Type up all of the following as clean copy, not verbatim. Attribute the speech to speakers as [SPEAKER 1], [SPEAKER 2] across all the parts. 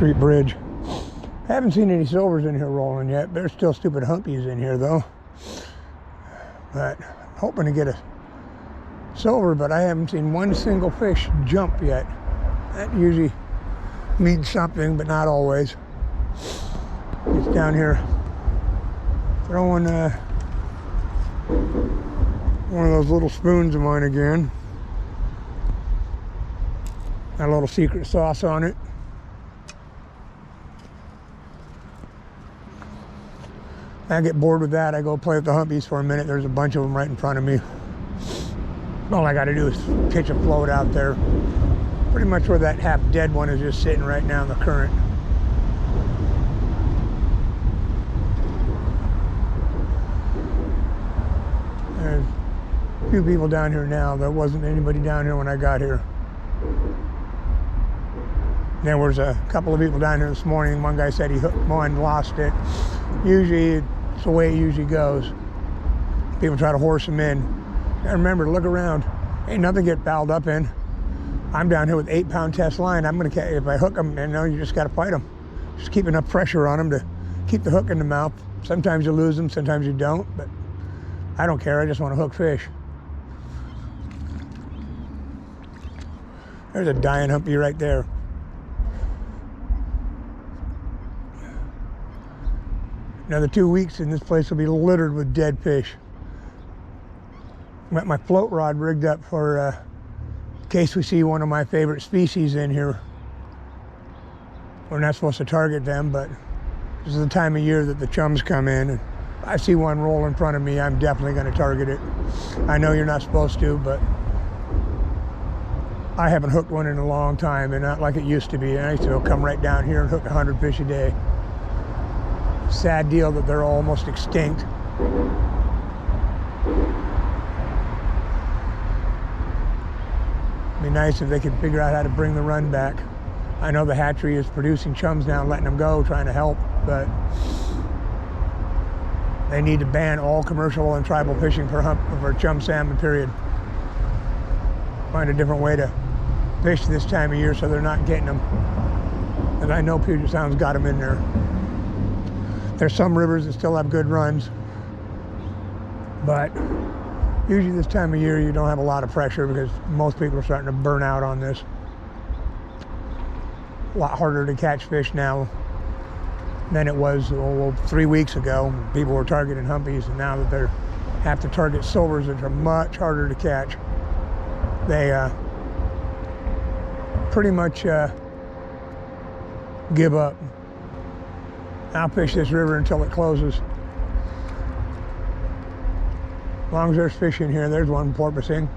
[SPEAKER 1] Street Bridge. Haven't seen any silvers in here rolling yet. There's still stupid humpies in here though. But I'm hoping to get a silver, but I haven't seen one single fish jump yet. That usually means something, but not always. It's down here throwing one of those little spoons of mine again. Got a little secret sauce on it. I get bored with that, I go play with the humpies for a minute. There's a bunch of them right in front of me. All I got to do is pitch a float out there. Pretty much where that half dead one is just sitting right now in the current. There's a few people down here now. There wasn't anybody down here when I got here. There was a couple of people down here this morning. One guy said he hooked one, lost it. Usually, it's the way it usually goes. People try to horse them in. And remember, look around. Ain't nothing get fouled up in. I'm down here with 8-pound test line. I'm gonna, if I hook them, and you just gotta fight them. Just keep enough pressure on them to keep the hook in the mouth. Sometimes you lose them, sometimes you don't, but I don't care. I just want to hook fish. There's a dying humpy right there. Another 2 weeks and this place will be littered with dead fish. Got my float rod rigged up for in case we see one of my favorite species in here. We're not supposed to target them, but this is the time of year that the chums come in. And if I see one roll in front of me, I'm definitely going to target it. I know you're not supposed to, but I haven't hooked one in a long time, and not like it used to be. And I used to come right down here and hook 100 fish a day. Sad deal that they're almost extinct. It'd be nice if they could figure out how to bring the run back. I know the hatchery is producing chums now and letting them go, trying to help, but they need to ban all commercial and tribal fishing for chum salmon, period. Find a different way to fish this time of year so they're not getting them. And I know Puget Sound's got them in there. There's some rivers that still have good runs, but usually this time of year you don't have a lot of pressure because most people are starting to burn out on this. A lot harder to catch fish now than it was 3 weeks ago. People were targeting humpies, and now that they have to target silvers, which are much harder to catch, they pretty much give up. I'll fish this river until it closes. As long as there's fish in here, there's one porpoising.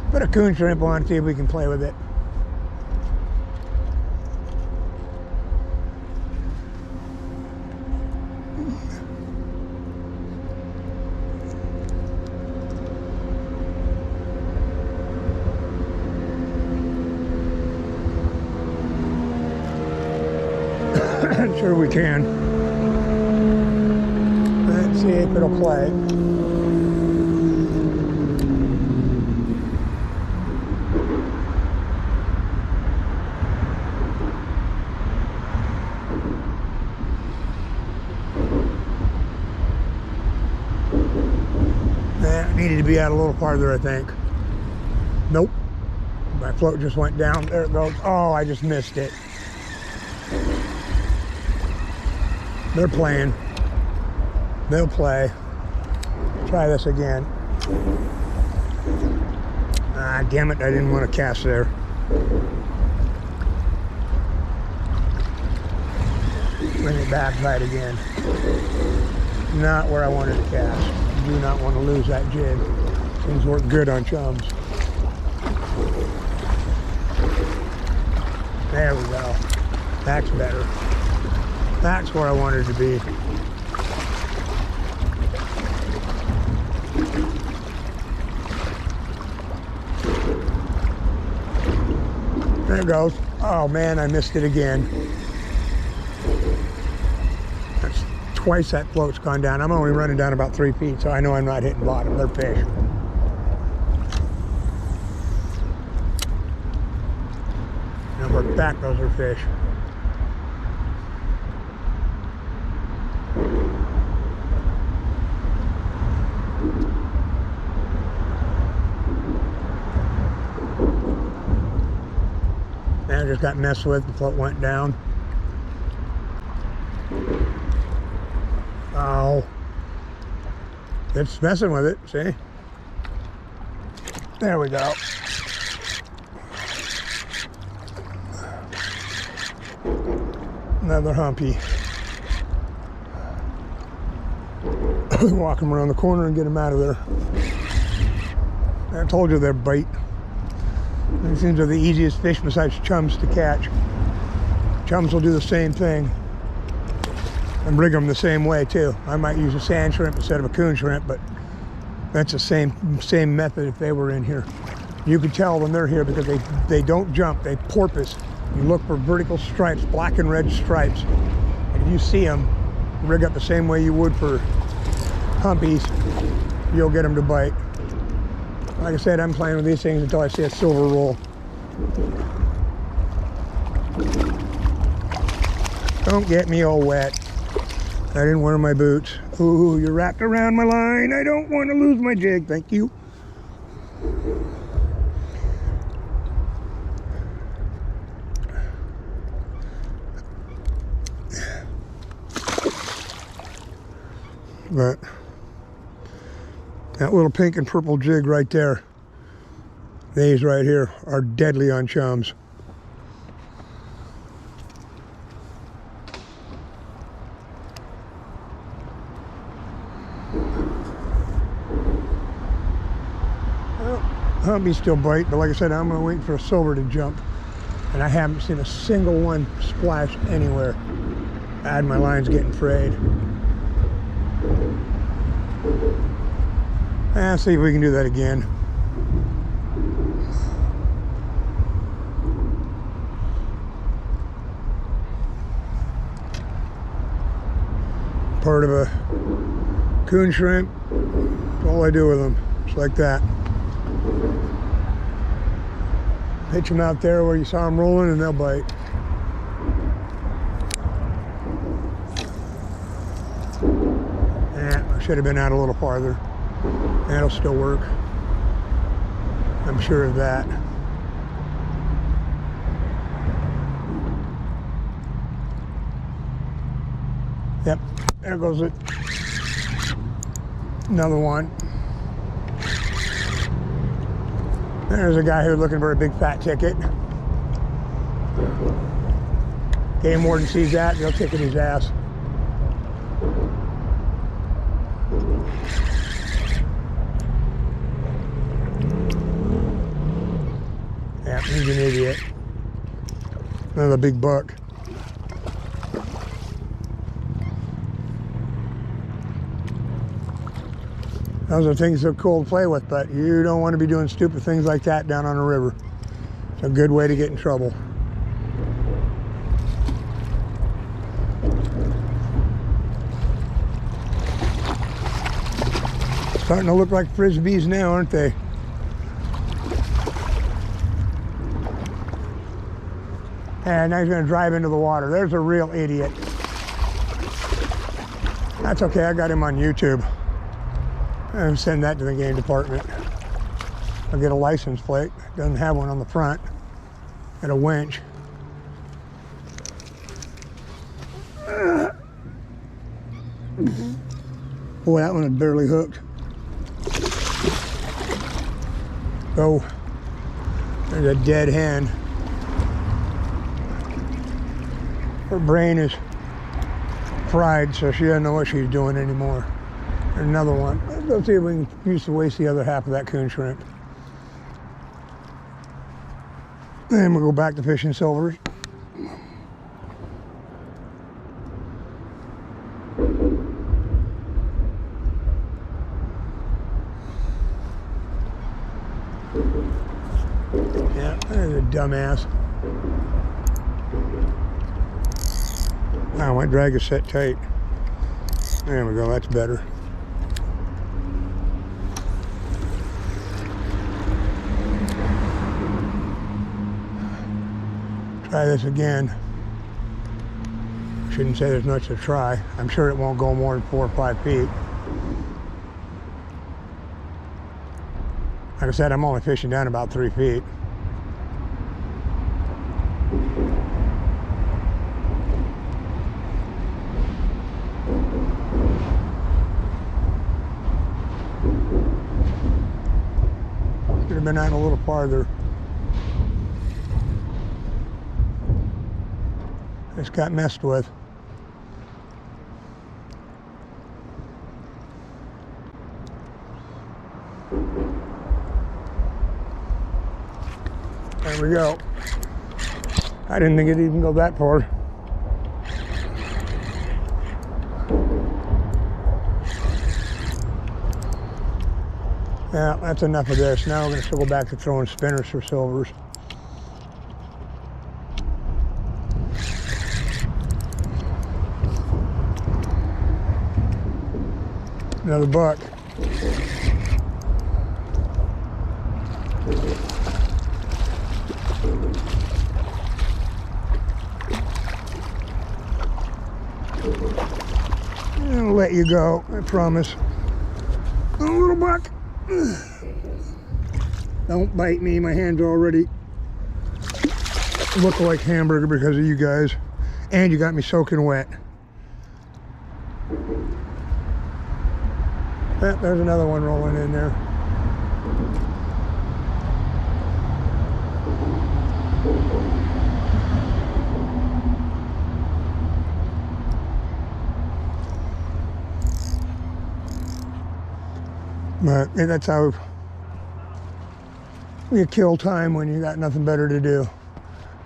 [SPEAKER 1] Put a coon shrimp on, see if we can play with it. Sure we can. Let's see if it'll play. That needed to be out a little farther, I think. Nope. My float just went down. There it goes. Oh, I just missed it. They're playing. They'll play. Try this again. Ah, damn it, I didn't want to cast there. Bring it back, try it again. Not where I wanted to cast. Do not want to lose that jig. Things work good on chums. There we go. That's better. That's where I wanted to be. There it goes. Oh man, I missed it again. That's twice that float's gone down. I'm only running down about 3 feet, so I know I'm not hitting bottom. They're fish. but back those are fish. And I just got messed with, the float went down. Oh, it's messing with it, see? There we go. Another humpy. Walk them around the corner and get them out of there. I told you they're bait. These things are the easiest fish besides chums to catch. Chums will do the same thing and rig them the same way too. I might use a sand shrimp instead of a coon shrimp, but that's the same method if they were in here. You can tell when they're here because they don't jump, they porpoise. You look for vertical stripes, black and red stripes. And if you see them, rig up the same way you would for humpies, you'll get them to bite. Like I said, I'm playing with these things until I see a silver roll. Don't get me all wet. I didn't wear my boots. Ooh, you're wrapped around my line. I don't want to lose my jig. Thank you. But that little pink and purple jig right there, these right here are deadly on chums. Well, humpies still bite, but like I said, I'm going to wait for a silver to jump. And I haven't seen a single one splash anywhere. My line's getting frayed. Let's see if we can do that again. Part of a coon shrimp. That's all I do with them. Just like that. Pitch them out there where you saw them rolling and they'll bite. I should have been out a little farther. That'll still work. I'm sure of that. Yep, there goes it. Another one. There's a guy here looking for a big fat ticket. Game warden sees that, they'll ticket his ass. Yeah, he's an idiot. Another big buck. Those are things that are cool to play with, but you don't want to be doing stupid things like that down on a river. It's a good way to get in trouble. Starting to look like frisbees now, aren't they? And now he's going to drive into the water. There's a real idiot. That's okay, I got him on YouTube. I'll send that to the game department. I'll get a license plate. Doesn't have one on the front. And a winch. Boy, that one is barely hooked. Oh, there's a dead hen. Her brain is fried, so she doesn't know what she's doing anymore. Another one. Let's go see if we can use to waste the other half of that coon shrimp. Then we'll go back to fishing silvers. Yeah, there's a dumbass. Wow, my drag is set tight. There we go, that's better. Try this again. Shouldn't say there's much to try. I'm sure it won't go more than 4 or 5 feet. Like I said, I'm only fishing down about 3 feet. Should have been out a little farther. Just got messed with. There we go. I didn't think it'd even go that far. Yeah, that's enough of this. Now we're going to go back to throwing spinners for silvers. Another buck. I'll let you go, I promise. A little buck. Don't bite me, my hands already look like hamburger because of you guys. And you got me soaking wet. There's another one rolling in there. But that's how you kill time when you got nothing better to do.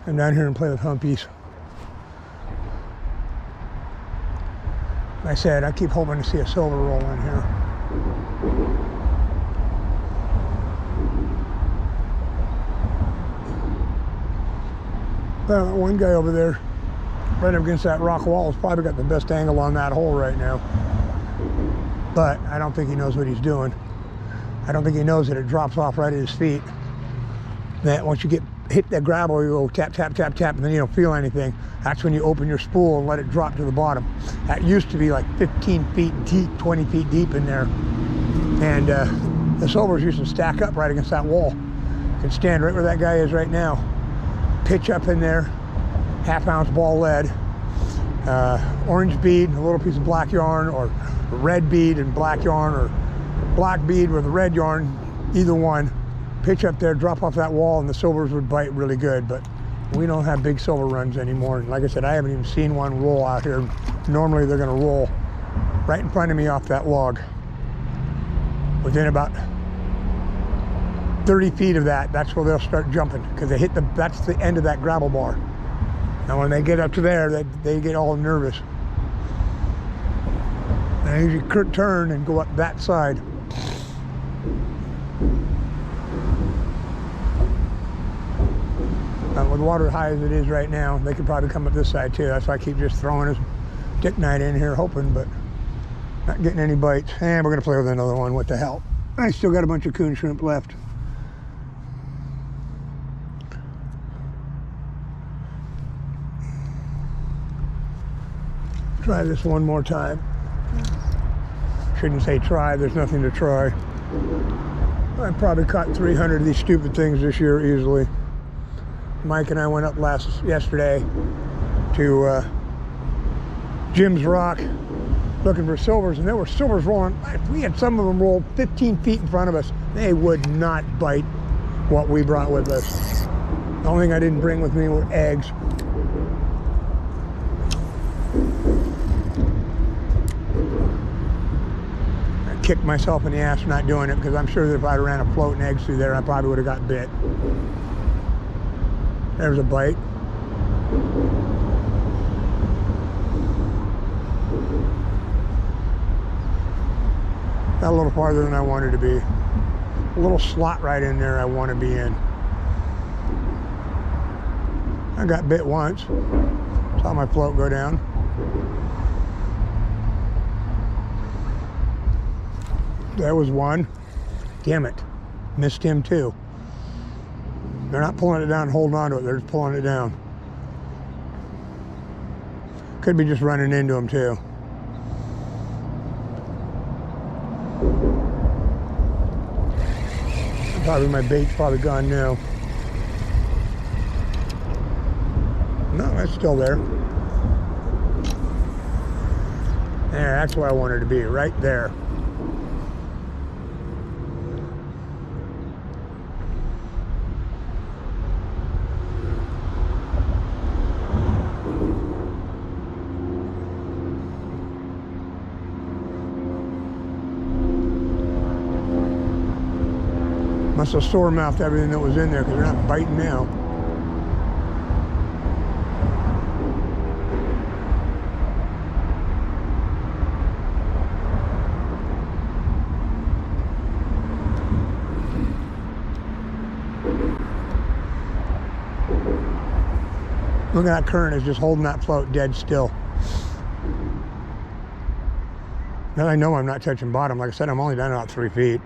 [SPEAKER 1] Come down here and play with humpies. Like I said, I keep hoping to see a silver roll in here. Well, one guy over there, right up against that rock wall, has probably got the best angle on that hole right now. But I don't think he knows what he's doing. I don't think he knows that it drops off right at his feet. That once you hit that gravel, you go tap, tap, tap, tap, and then you don't feel anything. That's when you open your spool and let it drop to the bottom. That used to be like 15 feet deep, 20 feet deep in there. And the silvers used to stack up right against that wall. You can stand right where that guy is right now. Pitch up in there, half-ounce ball lead, orange bead, a little piece of black yarn, or red bead and black yarn, or black bead with a red yarn, either one. Pitch up there, drop off that wall, and the silvers would bite really good. But we don't have big silver runs anymore. And like I said, I haven't even seen one roll out here. Normally they're going to roll right in front of me off that log. Within about 30 feet of that, that's where they'll start jumping, because they hit that's the end of that gravel bar. Now when they get up to there, they get all nervous. And I usually turn and go up that side. With water high as it is right now, they could probably come up this side too. That's why I keep just throwing his dick night in here, hoping, but not getting any bites. And we're gonna play with another one. What the hell? I still got a bunch of coon shrimp left. Try this one more time. Shouldn't say try, there's nothing to try. I probably caught 300 of these stupid things this year easily. Mike and I went up yesterday to Jim's Rock looking for silvers, and there were silvers rolling. We had some of them roll 15 feet in front of us. They would not bite what we brought with us. The only thing I didn't bring with me were eggs. I kicked myself in the ass for not doing it, because I'm sure that if I ran a floating eggs through there, I probably would have got bit. There's a bite. Got a little farther than I wanted to be. A little slot right in there I want to be in. I got bit once. Saw my float go down. There was one. Damn it. Missed him too. They're not pulling it down and holding on to it. They're just pulling it down. Could be just running into them too. Probably my bait's probably gone now. No, that's still there. There, that's where I wanted to be, right there. Must have sore-mouthed everything that was in there because they're not biting now. Look at that current is just holding that float dead still. Now I know I'm not touching bottom. Like I said, I'm only down about 3 feet.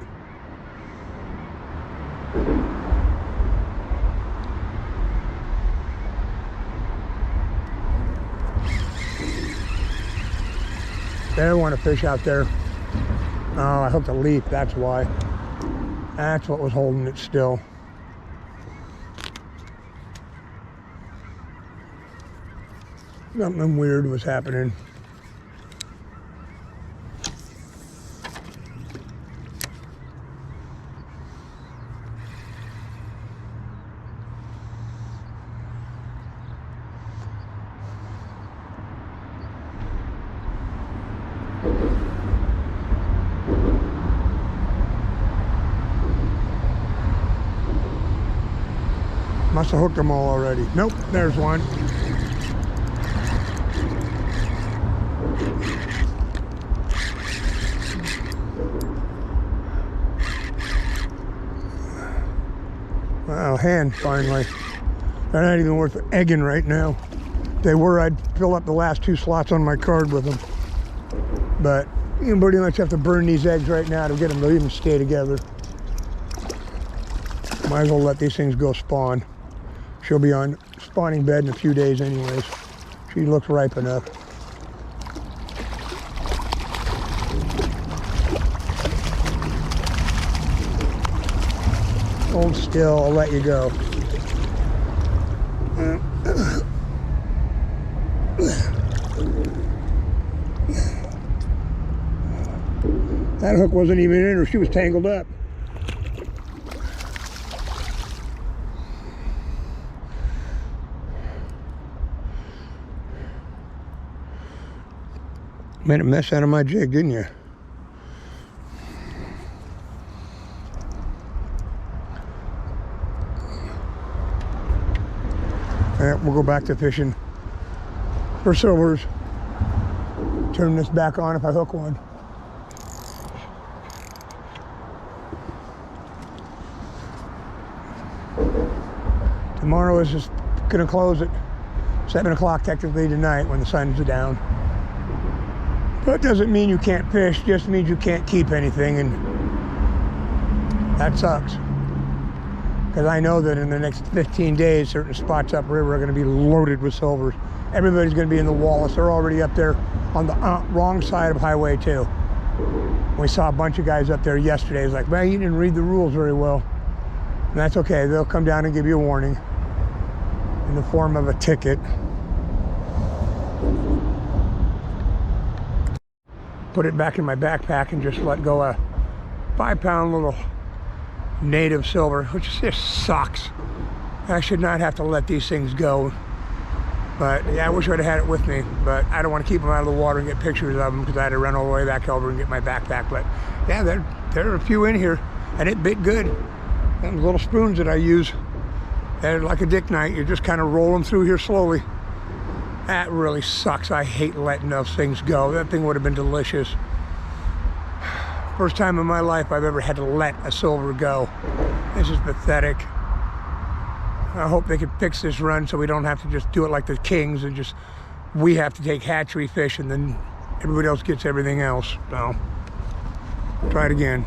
[SPEAKER 1] They want to fish out there. Oh, I hooked a leaf, that's why. That's what was holding it still. Something weird was happening. Must have hooked them all already. Nope, there's one. Wow, hand finally. They're not even worth egging right now. If they were, I'd fill up the last 2 slots on my card with them. But you pretty much have to burn these eggs right now to get them to even stay together. Might as well let these things go spawn. She'll be on spawning bed in a few days anyways. She looks ripe enough. Hold still, I'll let you go. That hook wasn't even in her, she was tangled up. Made a mess out of my jig, didn't you? Alright, we'll go back to fishing for silvers. Turn this back on if I hook one. Tomorrow is just gonna close at 7 o'clock technically tonight when the sun's down. But it doesn't mean you can't fish, just means you can't keep anything, and that sucks. Because I know that in the next 15 days, certain spots upriver are going to be loaded with silvers. Everybody's going to be in the Wallace. They're already up there on the wrong side of Highway 2. We saw a bunch of guys up there yesterday. It's like, man, you didn't read the rules very well. And that's okay. They'll come down and give you a warning in the form of a ticket. Put it back in my backpack and just let go a 5-pound little native silver, which just sucks. I should not have to let these things go. But yeah, I wish I'd have had it with me, but I don't want to keep them out of the water and get pictures of them because I had to run all the way back over and get my backpack. But yeah, there are a few in here and it bit good. And the little spoons that I use, they're like a dick knife. You just kind of roll them through here slowly. That really sucks. I hate letting those things go. That thing would have been delicious. First time in my life I've ever had to let a silver go. This is pathetic. I hope they can fix this run so we don't have to just do it like the Kings and just we have to take hatchery fish and then everybody else gets everything else. So try it again.